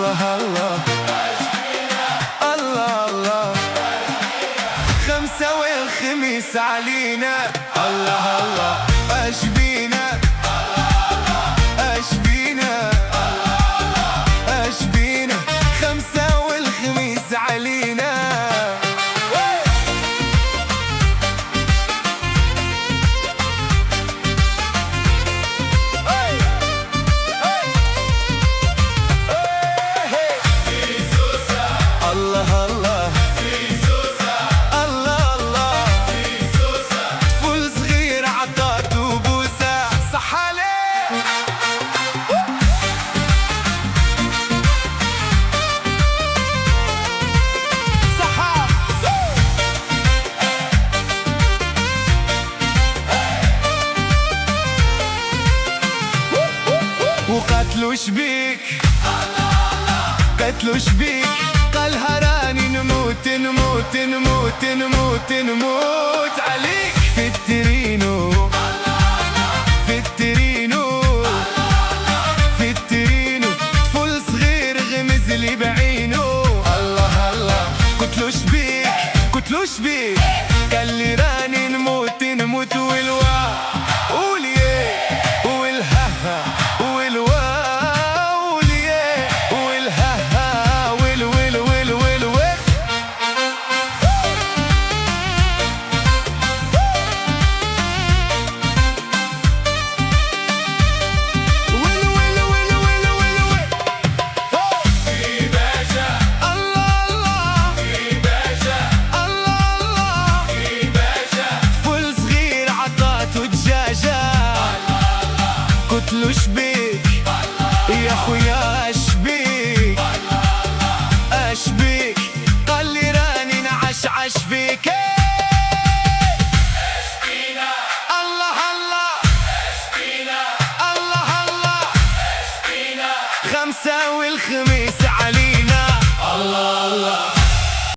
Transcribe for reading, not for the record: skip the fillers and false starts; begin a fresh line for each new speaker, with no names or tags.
الله الله الله الله خمسة والخميس علينا الله الله اش بينا اش بينا اش بينا خمسة والخميس علينا الله الله الله الله طفل صغير عطاته بوسة صح عليه صح وقتلوا شبيك قتلوا شبيك قال هراني نموت نموت نموت نموت نموت عليك في الترينو في الترينو في الترينو طفل صغير غمز لي بعينه الله الله قتلوا شبيك قتلوا شبيك قال لي راني نموت نموت والوا قولي والها والوا قتلوا شبيك يا خويا اشبيك اشبيك قال لي راني نعشعش فيك الله الله الله الله خمسة والخميس